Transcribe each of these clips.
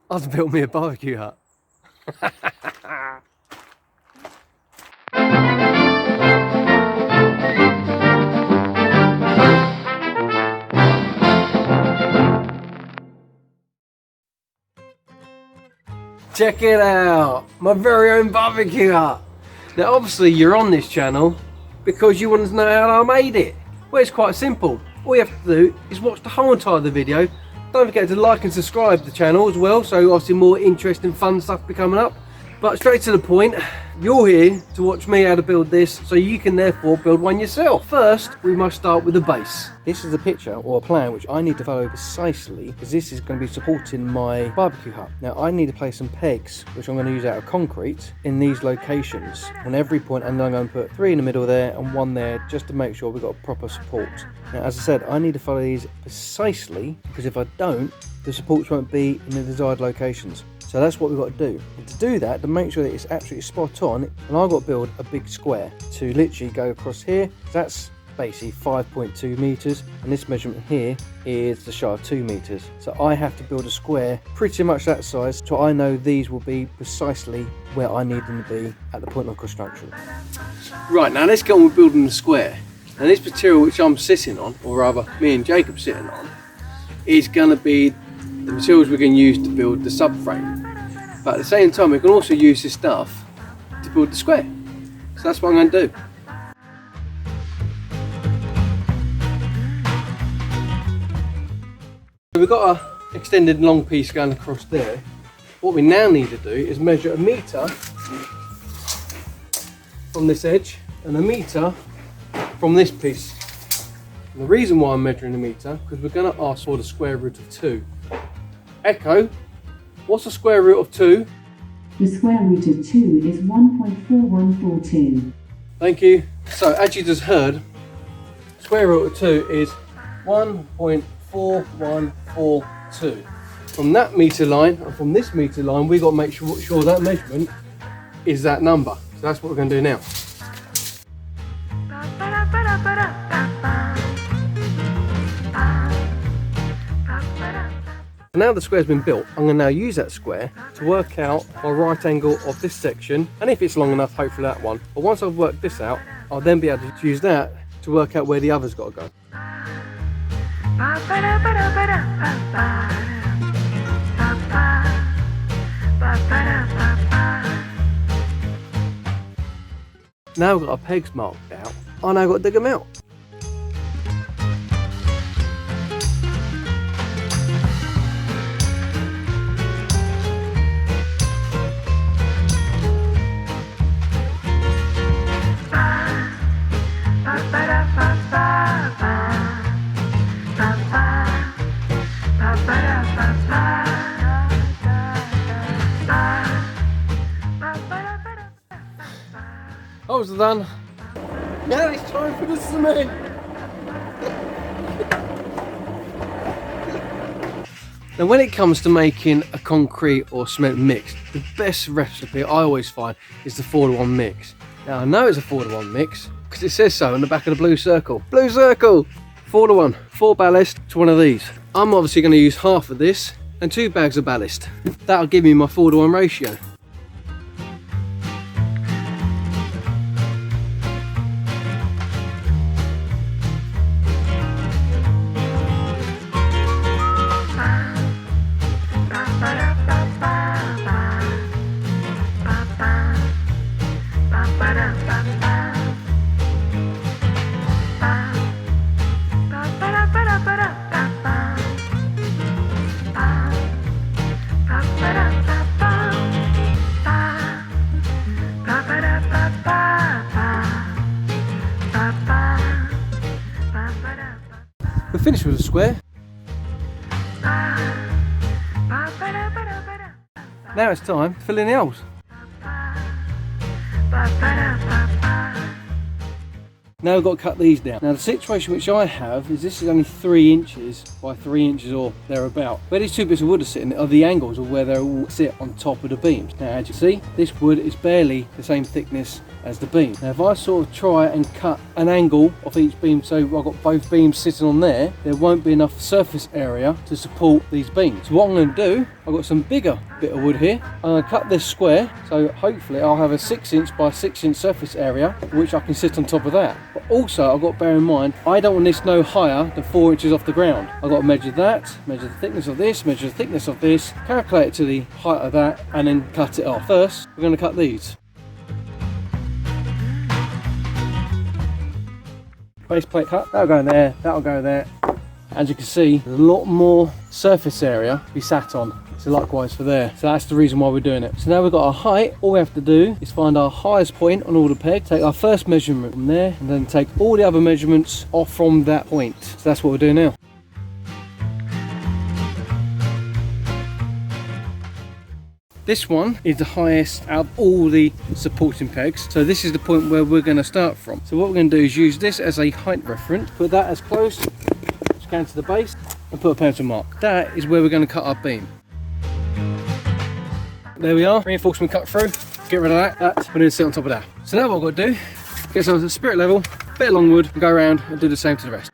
I've built me a barbecue hut. Check it out, my very own barbecue hut. Now obviously you're on this channel because you want to know how I made it. Well, it's quite simple. All you have to do is watch the whole entire of the video. Don't forget to like and subscribe to the channel as well, so obviously more interesting fun stuff be coming up. But straight to the point, you're here to watch me how to build this, so you can therefore build one yourself. First, we must start with the base. This is a picture or a plan which I need to follow precisely, because this is going to be supporting my barbecue hut. Now I need to place some pegs, which I'm going to use out of concrete, in these locations on every point, and then I'm going to put 3 in the middle there and 1 there, just to make sure we've got proper support. Now as I said, I need to follow these precisely, because if I don't, the supports won't be in the desired locations. So that's what we've got to do. And to do that, to make sure that it's absolutely spot on, and I've got to build a big square to literally go across here. That's basically 5.2 meters, and this measurement here is the shy of 2 meters. So I have to build a square pretty much that size, so I know these will be precisely where I need them to be at the point of construction. Right, now let's get on with building the square. And this material which I'm sitting on, or rather me and Jacob sitting on, is going to be the materials we're going to use to build the subframe. But at the same time, we can also use this stuff to build the square. So that's what I'm going to do. So we've got an extended long piece going across there. What we now need to do is measure a metre from this edge and a metre from this piece. And the reason why I'm measuring a metre, because we're going to ask for the square root of 2. Echo, what's the square root of 2? The square root of 2 is 1.4142. Thank you. So as you just heard, square root of 2 is 1.4142. From that metre line and from this metre line, we've got to make sure that measurement is that number. So that's what we're going to do now. Now the square's been built, I'm going to now use that square to work out my right angle of this section, and if it's long enough, hopefully that one. But once I've worked this out, I'll then be able to use that to work out where the other's got to go. Now I've got our pegs marked out, I now got to dig them out. Those are done. Now it's time for the cement. Now when it comes to making a concrete or cement mix, the best recipe I always find is the 4-to-1 mix. Now I know it's a 4-to-1 mix because it says so on the back of the blue circle. Blue circle! 4-to-1, 4 ballast to 1 of these. I'm obviously going to use half of this and 2 bags of ballast. That'll give me my 4-to-1 ratio. We're finished with the square. Now it's time to fill in the holes. Now we've got to cut these down. Now the situation which I have is this is only 3 inches by 3 inches or thereabout. Where these 2 bits of wood are sitting are the angles of where they all sit on top of the beams. Now as you see, this wood is barely the same thickness as the beam. Now if I sort of try and cut an angle off each beam, so I've got both beams sitting on there won't be enough surface area to support these beams. So what I'm going to do, I've got some bigger bit of wood here. I'm going to cut this square, so hopefully I'll have a 6 inch by 6 inch surface area which I can sit on top of that. But also I've got to bear in mind, I don't want this no higher than 4 inches off the ground. I've got to measure that, measure the thickness of this, measure the thickness of this, calculate it to the height of that, and then cut it off. First we're going to cut these. Base plate cut, that'll go in there, that'll go there. As you can see, there's a lot more surface area to be sat on. So likewise for there. So that's the reason why we're doing it. So now we've got our height. All we have to do is find our highest point on all the pegs, take our first measurement from there, and then take all the other measurements off from that point. So that's what we're doing now. This one is the highest out of all the supporting pegs. So this is the point where we're going to start from. So what we're going to do is use this as a height reference, put that as close as we can to the base, and put a pencil mark. That is where we're going to cut our beam. There we are, reinforcement cut through. Get rid of that, we're going to sit on top of that. So now what I've got to do, get some to spirit level, bit of longwood, and go around and do the same to the rest.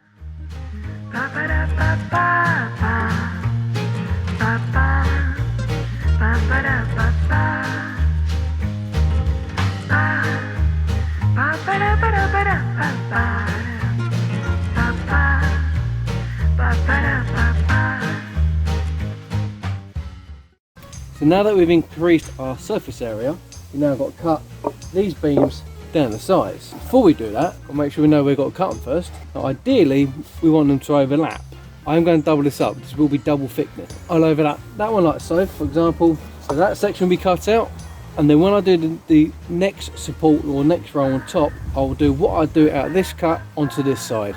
So now that we've increased our surface area, we've now got to cut these beams down the sides. Before we do that, we'll make sure we know we've got to cut them first. Now, ideally, we want them to overlap. I'm going to double this up. This will be double thickness. I'll overlap that one like so, for example. So that section will be cut out. And then when I do the next support or next row on top, I'll do what I do out of this cut onto this side.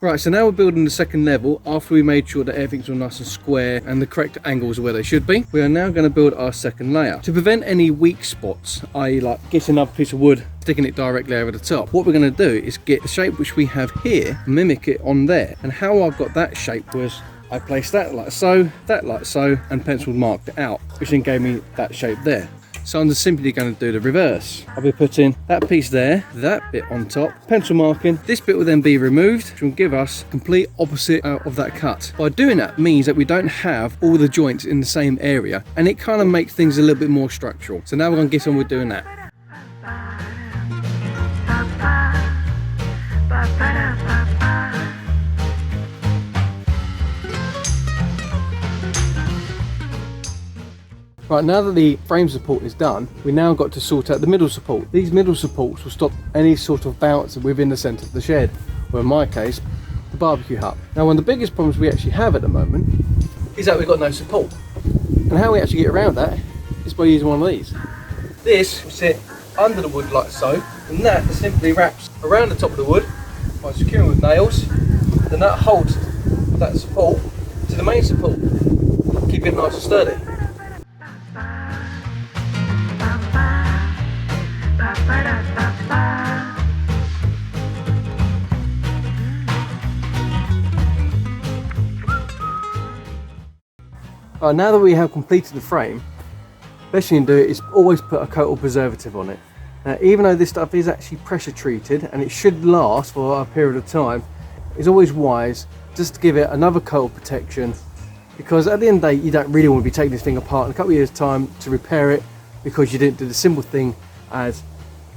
Right, so now we're building the second level after we made sure that everything's all nice and square and the correct angles are where they should be. We are now going to build our second layer. To prevent any weak spots, i.e. like getting another piece of wood, sticking it directly over the top, what we're going to do is get the shape which we have here, mimic it on there. And how I've got that shape was I placed that like so, and penciled marked it out, which then gave me that shape there. So I'm just simply going to do the reverse. I'll be putting that piece there, that bit on top, pencil marking. This bit will then be removed, which will give us complete opposite of that cut. By doing that means that we don't have all the joints in the same area, and it kind of makes things a little bit more structural. So now we're going to get on with doing that. Right, now that the frame support is done, we now got to sort out the middle support. These middle supports will stop any sort of bounce within the centre of the shed, or in my case, the barbecue hut. Now, one of the biggest problems we actually have at the moment is that we've got no support. And how we actually get around that is by using one of these. This will sit under the wood like so, and that simply wraps around the top of the wood by securing with nails, and that holds that support to the main support, keeping it nice and sturdy. Now that we have completed the frame, best thing to do is always put a coat of preservative on it. Now, even though this stuff is actually pressure treated and it should last for a period of time, it's always wise just to give it another coat of protection, because at the end of the day you don't really want to be taking this thing apart in a couple of years time to repair it because you didn't do the simple thing as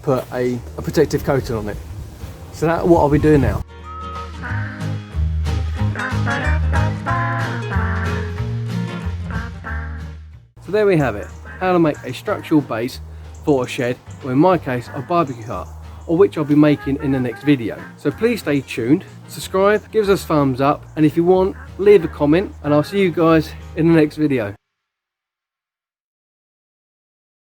put a protective coating on it. So that's what I'll be doing now. So there we have it, how to make a structural base for a shed, or in my case a barbecue hut, or which I'll be making in the next video. So please stay tuned, subscribe, give us a thumbs up, and if you want, leave a comment, and I'll see you guys in the next video.